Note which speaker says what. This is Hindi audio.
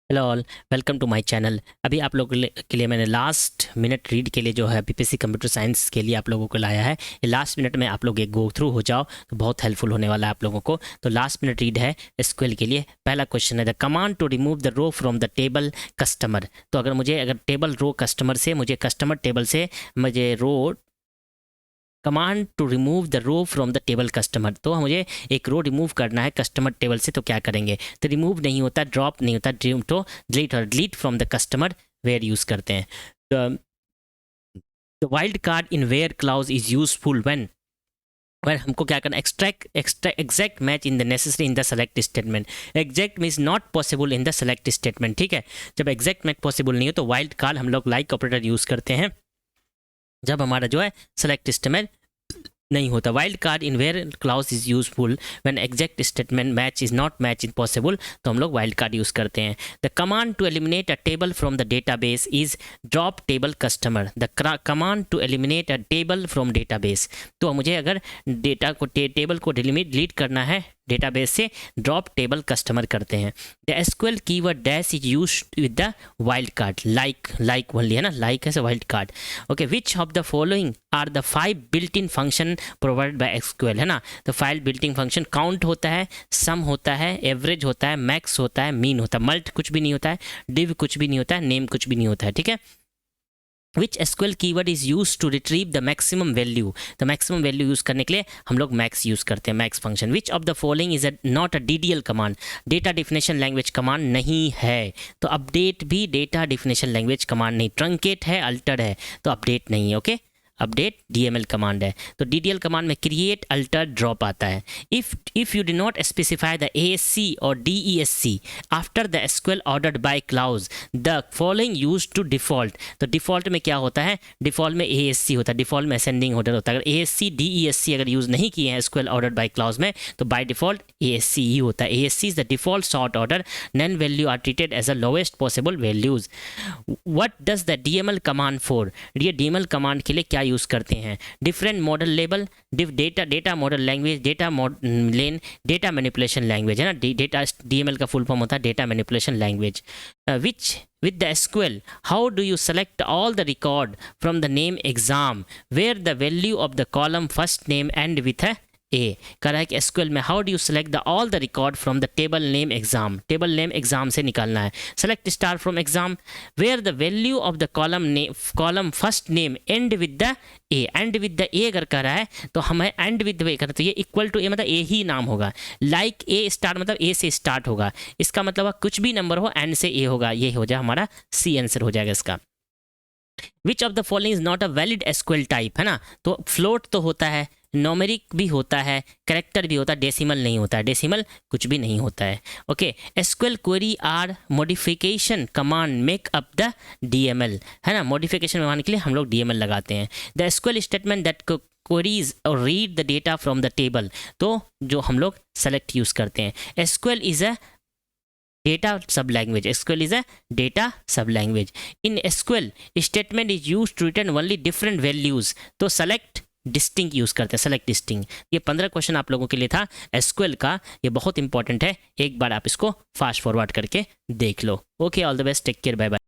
Speaker 1: Hello all, welcome to my channel. अभी आप लोगों के लिए मैंने लास्ट मिनट रीड के लिए जो है बीपीएससी कंप्यूटर साइंस के लिए आप लोगों को लाया है। ये लास्ट मिनट में आप लोग एक गो थ्रू हो जाओ तो बहुत हेल्पफुल होने वाला है आप लोगों को। तो लास्ट मिनट रीड है एसक्यूएल के लिए। पहला क्वेश्चन है the command to remove the row from the table customer. तो अगर टेबल रो कस्टमर से मुझे कस्टमर टेबल से मुझे row command to remove the row from the table customer, तो मुझे एक रो रिमूव करना है कस्टमर टेबल से, तो क्या करेंगे? तो रिमूव नहीं होता, ड्रॉप नहीं होता, तो डिलीट और delete from the customer where use करते हैं। The wild card in where clause is useful when हमको क्या करना, exact match in the necessary in the select statement. Exact means not possible in the select statement, ठीक है। जब एग्जैक्ट मैच पॉसिबल नहीं हो तो वाइल्ड कार्ड हम लोग लाइक ऑपरेटर यूज़ करते हैं जब हमारा जो है सेलेक्ट स्टेटमेंट नहीं होता। Wild card in where clause is useful when exact statement match is not match in possible, तो हम लोग वाइल्ड कार्ड यूज करते हैं। The command to eliminate a table from the database is drop table customer. The command to eliminate a table from database, तो मुझे अगर डेटा को टेबल को डिलीट करना है डेटाबेस से, ड्रॉप टेबल कस्टमर करते हैं। The SQL keyword dash is used with the wild card, like only है ना, लाइक है wild card. Okay, which of the following are the 5 built in function provided by SQL, है ना। तो 5 बिल्ट इन फंक्शन काउंट होता है, सम होता है, एवरेज होता है, मैक्स होता है, मीन होता है, मल्ट कुछ भी नहीं होता है, डिव कुछ भी नहीं होता है, नेम कुछ भी नहीं होता है, ठीक है। Which SQL keyword is use to retrieve the maximum value, तो मैक्सिमम वैल्यू यूज करने के लिए हम लोग मैक्स यूज करते हैं, max function. Which of the following is not a DDL command, data definition language command नहीं है, तो अपडेट भी डेटा डिफिनेशन लैंग्वेज कमांड नहीं। ट्रंकेट है, अल्टर है, तो अपडेट नहीं है। ओके, अपडेट डीएमएल कमांड है। तो डीडीएल कमांड में क्रिएट, अल्टर, ड्रॉप आता है। If you do not specify the ASC और DESC after the SQL ordered by clause, the following use to default, तो डिफॉल्ट में क्या होता है, डिफॉल्ट में एएससी होता है, डिफॉल्ट में असेंडिंग ऑर्डर होता है। अगर एएससी डीईएससी अगर यूज नहीं किए हैं एसक्यूएल ऑर्डर्ड बाय क्लाउज में, तो बाय डिफॉल्ट एएससी ही होता है। ASC is the default sort order, null value are treated as a lowest possible values. What does the DML command for, ये डीएमएल कमांड के लिए क्या यूज करते हैं? Different model label, data model language, लेन, डेटा मैनिपुलेशन लैंग्वेज, है ना। डेटा डीएमएल का फुल फॉर्म होता है data manipulation language. Which with the SQL, how do you select all the record from the name exam where the value of the column first name end with a कह रहा है कि एसक्यूएल में how do you select the all the record from the table name exam, table name exam से निकालना है। Select star from exam where the value of the column first name end with the end with the अगर कह रहा है तो हमें एंड विद द करते, तो ये इक्वल टू मतलब ए ही नाम होगा। लाइक ए स्टार मतलब ए से स्टार्ट होगा, इसका मतलब कुछ भी नंबर हो एंड से ए होगा, ये हो जाए हमारा सी आंसर हो जाएगा इसका। विच of the following is not a valid SQL type, है ना। तो फ्लोट तो होता है, नोमेरिक भी होता है, करेक्टर भी होता है, डेसिमल नहीं होता है, डेसिमल कुछ भी नहीं होता है। Okay, SQL query are modification command make up the DML, है ना। मॉडिफिकेशन बनाने के लिए हम लोग डीएमएल लगाते हैं। The SQL statement that queries और read the data from the table, तो जो हम लोग सेलेक्ट यूज करते हैं। SQL is a data sub language, SQL is a data sub language. In SQL statement is use to return only different values, तो सेलेक्ट डिस्टिंग यूज करते हैं, सेलेक्ट डिस्टिंग। ये 15 क्वेश्चन आप लोगों के लिए था एसक्यूएल का, ये बहुत इंपॉर्टेंट है, एक बार आप इसको फास्ट फॉरवर्ड करके देख लो। Okay, all the best, take care, bye bye.